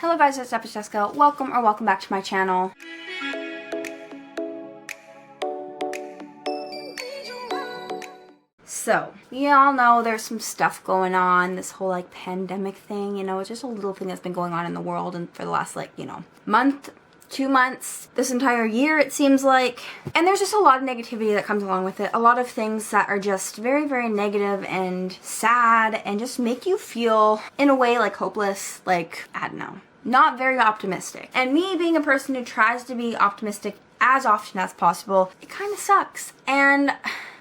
Hello guys, it's Jessica. Welcome back to my channel. So, you all know there's some stuff going on, this whole like pandemic thing, it's just a little thing that's been going on in the world and for the last month, 2 months, this entire year it seems like. And there's just a lot of negativity that comes along with it. A lot of things that are just very, very negative and sad and just make you feel, in a way, like hopeless, like, I don't know, not very optimistic. And me being a person who tries to be optimistic as often as possible, it kind of sucks. And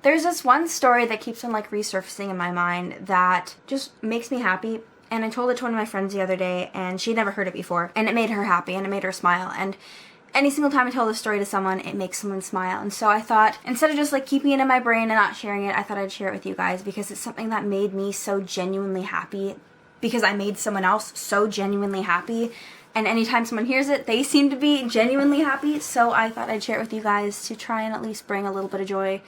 there's this one story that keeps on like resurfacing in my mind that just makes me happy. And I told it to one of my friends the other day, and she'd never heard it before, and it made her happy and it made her smile. And any single time I tell this story to someone, it makes someone smile. And so I thought, instead of just like keeping it in my brain and not sharing it, I thought I'd share it with you guys because it's something that made me so genuinely happy, because I made someone else so genuinely happy. And anytime someone hears it, they seem to be genuinely happy. So I thought I'd share it with you guys to try and at least bring a little bit of joy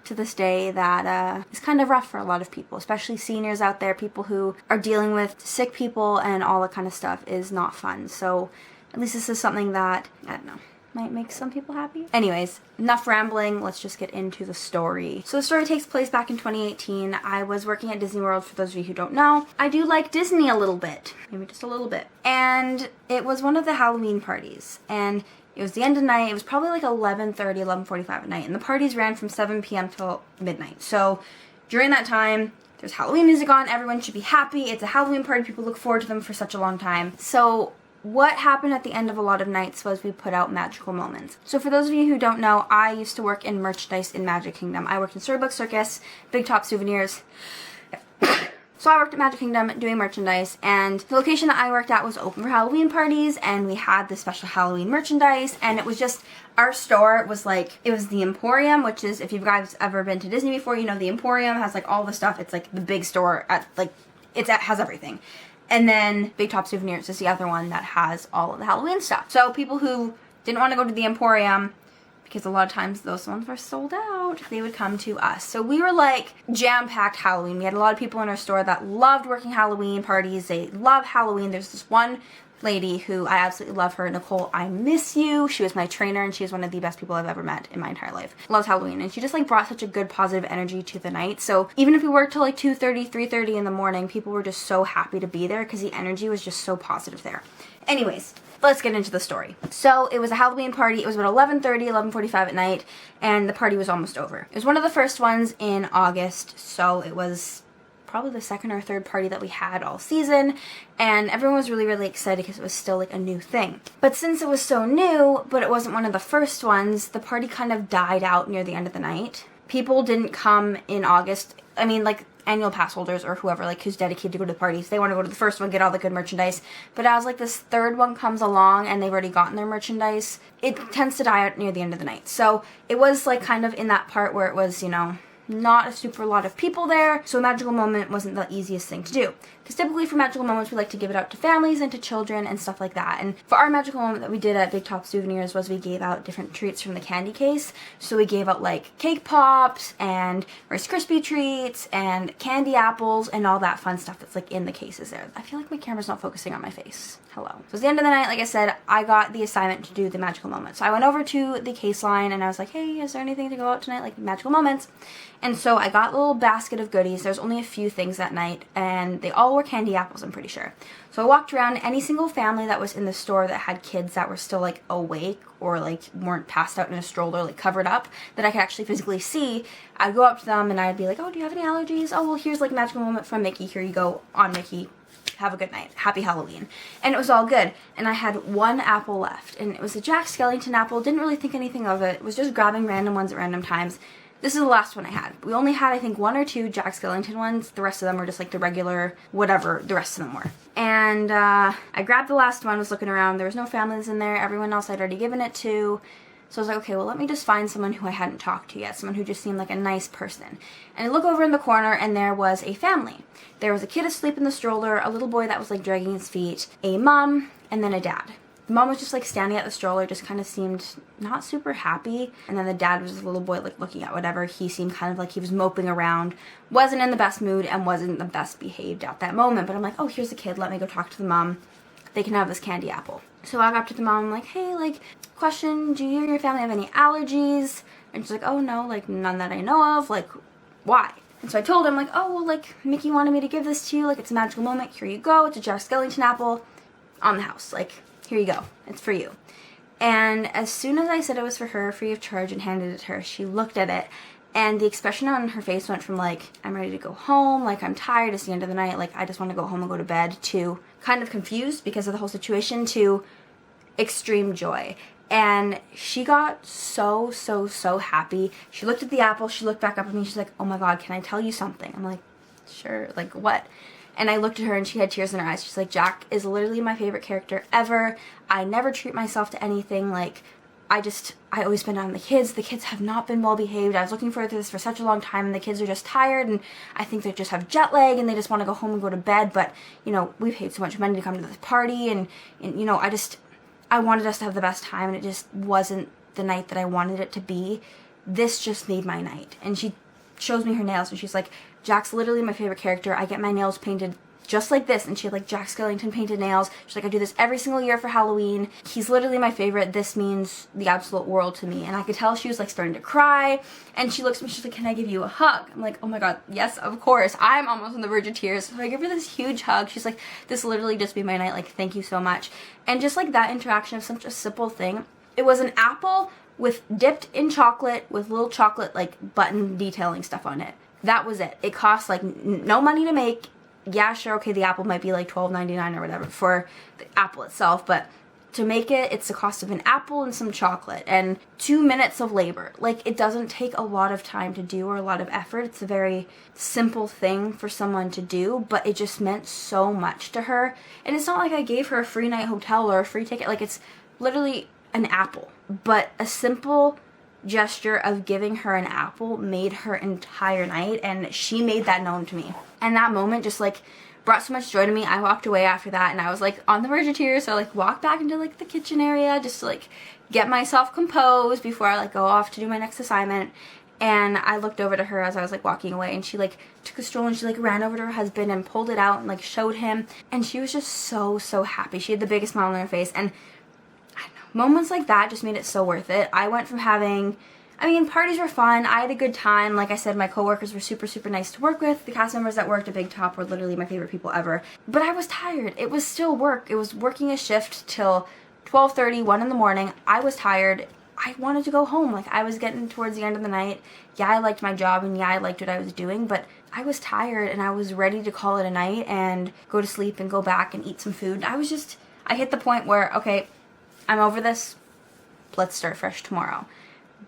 to this day that is kind of rough for a lot of people, especially seniors out there, people who are dealing with sick people and all that kind of stuff is not fun. So at least this is something that, I don't know, might make some people happy. Anyways, enough rambling, let's just get into the story. So the story takes place back in 2018. I was working at Disney World. For those of you who don't know, I do like Disney a little bit, maybe just a little bit. And it was one of the Halloween parties, and it was the end of the night. It was probably like 11:30, 11:45 at night, and the parties ran from 7 p.m. till midnight. So during that time, there's Halloween music on. Everyone should be happy. It's a Halloween party. People look forward to them for such a long time. So what happened at the end of a lot of nights was we put out magical moments. So for those of you who don't know, I used to work in merchandise in Magic Kingdom. I worked in Storybook Circus, Big Top Souvenirs. So I worked at Magic Kingdom doing merchandise, and the location that I worked at was open for Halloween parties, and we had this special Halloween merchandise, and it was just, our store was like, it was the Emporium, which is, if you guys ever been to Disney before, you know the Emporium has like all the stuff. It's like the big store at like, has everything. And then Big Top Souvenirs is the other one that has all of the Halloween stuff. So people who didn't want to go to the Emporium, because a lot of times those ones were sold out, they would come to us. So we were like jam-packed Halloween. We had a lot of people in our store that loved working Halloween parties. They love Halloween. There's this one lady who I absolutely love her, Nicole, I miss you. She was my trainer, and she is one of the best people I've ever met in my entire life. Loves Halloween, and she just like brought such a good positive energy to the night. So even if we worked till like 2:30, 3:30 in the morning, people were just so happy to be there because the energy was just so positive there. Anyways, let's get into the story. So it was a Halloween party. It was about 11:30, 11:45 at night, and the party was almost over. It was one of the first ones in August, so it was probably the second or third party that we had all season, and everyone was really, really excited because it was still like a new thing. But since it was so new, but it wasn't one of the first ones, the party kind of died out near the end of the night. People didn't come in August. I mean, like, annual pass holders or whoever like who's dedicated to go to the parties, they want to go to the first one, get all the good merchandise. But as like this third one comes along and they've already gotten their merchandise, it tends to die out near the end of the night. So it was like kind of in that part where it was, not a super lot of people there, so a magical moment wasn't the easiest thing to do. Because typically for magical moments, we like to give it out to families and to children and stuff like that. And for our magical moment that we did at Big Top Souvenirs was we gave out different treats from the candy case. So we gave out like cake pops and Rice Krispie treats and candy apples and all that fun stuff that's like in the cases there. I feel like my camera's not focusing on my face. Hello. So it was the end of the night, like I said, I got the assignment to do the magical moment. So I went over to the case line and I was like, hey, is there anything to go out tonight, like magical moments? And so I got a little basket of goodies. There's only a few things that night, and they all were candy apples, I'm pretty sure. So I walked around. Any single family that was in the store that had kids that were still like awake or like weren't passed out in a stroller, like covered up, that I could actually physically see, I'd go up to them and I'd be like, oh, do you have any allergies? Oh, well, here's like magical moment from Mickey. Here you go, on Mickey. Have a good night. Happy Halloween. And it was all good. And I had one apple left, and it was a Jack Skellington apple. Didn't really think anything of it. Was just grabbing random ones at random times. This is the last one I had. We only had, I think, 1 or 2 Jack Skellington ones. The rest of them were just like the regular, whatever the rest of them were. And I grabbed the last one, was looking around. There was no families in there. Everyone else I'd already given it to. So I was like, okay, well, let me just find someone who I hadn't talked to yet, someone who just seemed like a nice person. And I look over in the corner, and there was a family. There was a kid asleep in the stroller, a little boy that was like dragging his feet, a mom, and then a dad. The mom was just like standing at the stroller, just kind of seemed not super happy. And then the dad was a little boy like looking at whatever. He seemed kind of like he was moping around, wasn't in the best mood, and wasn't the best behaved at that moment. But I'm like, oh, here's a kid. Let me go talk to the mom. they can have this candy apple. So I walk up to the mom, I'm like, hey, like, question, do you and your family have any allergies? And she's like, oh no, like none that I know of, like, why? And so I told him, like, oh, well, like, Mickey wanted me to give this to you, like, it's a magical moment, here you go, it's a Jack Skellington apple on the house, like, here you go, it's for you. And as soon as I said it was for her, free of charge, and handed it to her, she looked at it, and the expression on her face went from, like, I'm ready to go home, like, I'm tired, it's the end of the night, like, I just want to go home and go to bed, to kind of confused because of the whole situation, to extreme joy. And she got so happy. She looked at the apple, she looked back up at me, she's like, oh my god, can I tell you something? I'm like, sure, like, what? And I looked at her and she had tears in her eyes. She's like, Jack is literally my favorite character ever. I never treat myself to anything. Like, I always spend it on the kids. The kids have not been well behaved. I was looking forward to this for such a long time, and the kids are just tired, and I think they just have jet lag, and they just want to go home and go to bed. But, you know, we paid so much money to come to this party, and you know, I wanted us to have the best time, and it just wasn't the night that I wanted it to be. This just made my night. And she shows me her nails, and she's like, Jack's literally my favorite character. I get my nails painted just like this. And she had like Jack Skellington painted nails. She's like, I do this every single year for Halloween. He's literally my favorite. This means the absolute world to me. And I could tell she was like starting to cry. And she looks at me, she's like, can I give you a hug? I'm like, oh my god, yes, of course. I'm almost on the verge of tears. So I give her this huge hug. She's like, this literally just made my night. Like, thank you so much. And just like that interaction of such a simple thing. It was an apple with dipped in chocolate with little chocolate like button detailing stuff on it. That was it. It cost like no money to make. Yeah, sure, okay, the apple might be like $12.99 or whatever for the apple itself, but to make it, it's the cost of an apple and some chocolate and 2 minutes of labor. Like, it doesn't take a lot of time to do or a lot of effort. It's a very simple thing for someone to do, but it just meant so much to her. And it's not like I gave her a free night hotel or a free ticket. Like, it's literally an apple. But a simple gesture of giving her an apple made her entire night, and she made that known to me. And that moment just like brought so much joy to me. I walked away after that and I was like on the verge of tears, so I like walked back into like the kitchen area just to like get myself composed before I like go off to do my next assignment. And I looked over to her as I was like walking away, and she like took a stroll and she like ran over to her husband and pulled it out and like showed him, and she was just so happy. She had the biggest smile on her face, and moments like that just made it so worth it. I went from having, I mean, parties were fun. I had a good time. Like I said, my coworkers were super nice to work with. The cast members that worked at Big Top were literally my favorite people ever. But I was tired. It was still work. It was working a shift till 12:30, 1 in the morning. I was tired. I wanted to go home. Like, I was getting towards the end of the night. Yeah, I liked my job, and yeah, I liked what I was doing, but I was tired, and I was ready to call it a night and go to sleep and go back and eat some food. I hit the point where, okay, I'm over this, let's start fresh tomorrow.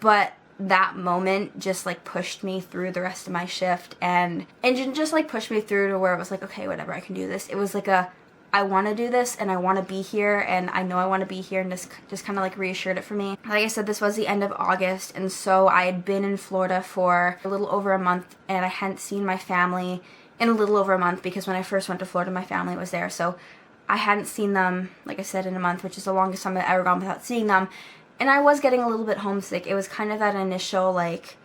But that moment just like pushed me through the rest of my shift, and just like pushed me through to where it was like, okay, whatever, I can do this. It was like I want to do this, and I want to be here, and I know I want to be here, and this just kind of like reassured it for me. Like I said, this was the end of August, and so I had been in Florida for a little over a month, and I hadn't seen my family in a little over a month, because when I first went to Florida, my family was there. So I hadn't seen them, like I said, in a month, which is the longest time I've ever gone without seeing them. And I was getting a little bit homesick. It was kind of that initial, like,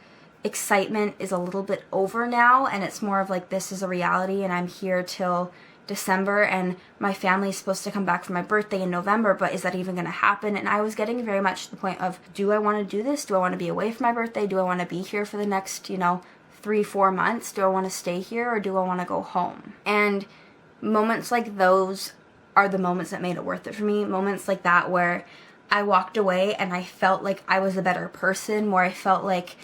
excitement is a little bit over now, and it's more of like, this is a reality, and I'm here till December, and my family's supposed to come back for my birthday in November, but is that even going to happen? And I was getting very much to the point of, do I want to do this? Do I want to be away for my birthday? Do I want to be here for the next, 3-4 months? Do I want to stay here, or do I want to go home? And moments like those are the moments that made it worth it for me. Moments like that where I walked away and I felt like I was a better person, where I felt like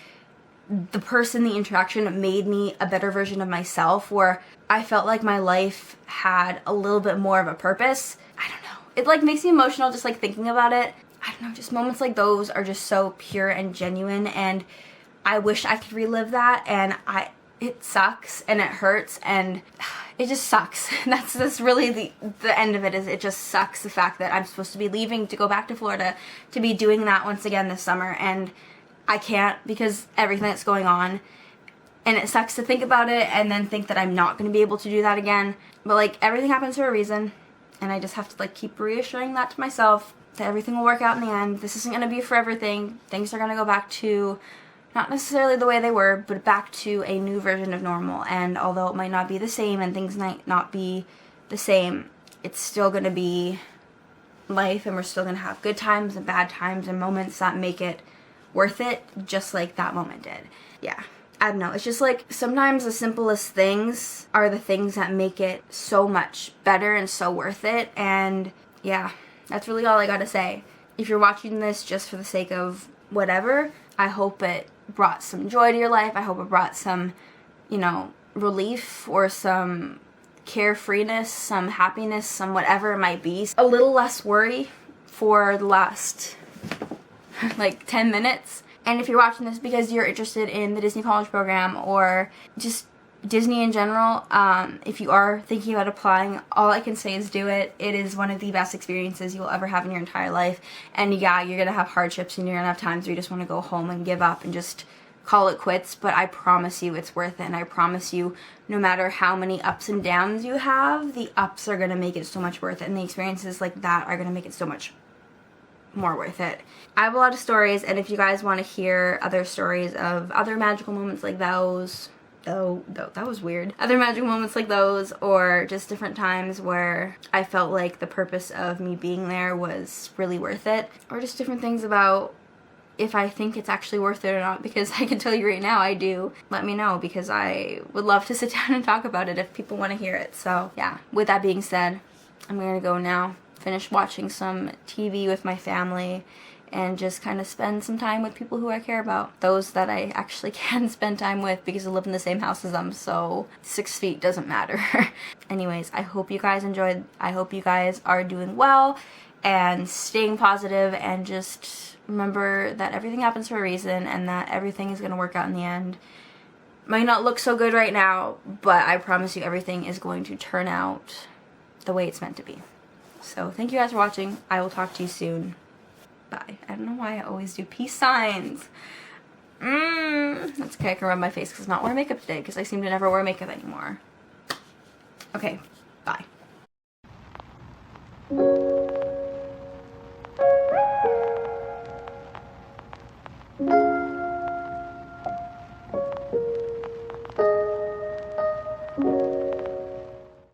the person, the interaction made me a better version of myself, where I felt like my life had a little bit more of a purpose. I don't know. It like makes me emotional just like thinking about it. I don't know, just moments like those are just so pure and genuine, and I wish I could relive that, and it sucks and it hurts and it just sucks. That's really the end of it. Is it just sucks, the fact that I'm supposed to be leaving to go back to Florida to be doing that once again this summer, and I can't because everything that's going on. And it sucks to think about it and then think that I'm not going to be able to do that again. But like, everything happens for a reason, and I just have to like keep reassuring that to myself, that everything will work out in the end. This isn't going to be a forever thing. Things are going to go back to not necessarily the way they were, but back to a new version of normal. And although it might not be the same and things might not be the same, it's still gonna be life, and we're still gonna have good times and bad times and moments that make it worth it, just like that moment did. Yeah, I don't know, it's just like sometimes the simplest things are the things that make it so much better and so worth it. And yeah, that's really all I gotta say. If you're watching this just for the sake of whatever, I hope it brought some joy to your life. I hope it brought some, you know, relief or some carefreeness, some happiness, some whatever it might be. A little less worry for the last like 10 minutes. And if you're watching this because you're interested in the Disney College Program or just Disney in general, if you are thinking about applying, all I can say is do it. It is one of the best experiences you will ever have in your entire life. And yeah, you're gonna have hardships and you're gonna have times where you just want to go home and give up and just call it quits, but I promise you it's worth it. And I promise you, no matter how many ups and downs you have, the ups are gonna make it so much worth it, and the experiences like that are gonna make it so much more worth it. I have a lot of stories, and if you guys want to hear other stories of other magical moments like those, that was weird. Other magical moments like those, or just different times where I felt like the purpose of me being there was really worth it, or just different things about if I think it's actually worth it or not, because I can tell you right now I do. Let me know, because I would love to sit down and talk about it if people want to hear it. So yeah, with that being said, I'm gonna go now, finish watching some TV with my family, and just kind of spend some time with people who I care about. Those that I actually can spend time with, because I live in the same house as them, so 6 feet doesn't matter. Anyways, I hope you guys enjoyed. I hope you guys are doing well and staying positive, and just remember that everything happens for a reason, and that everything is going to work out in the end. Might not look so good right now, but I promise you everything is going to turn out the way it's meant to be. So thank you guys for watching. I will talk to you soon. Bye. I don't know why I always do peace signs. That's okay, I can rub my face because I'm not wearing makeup today, because I seem to never wear makeup anymore. Okay,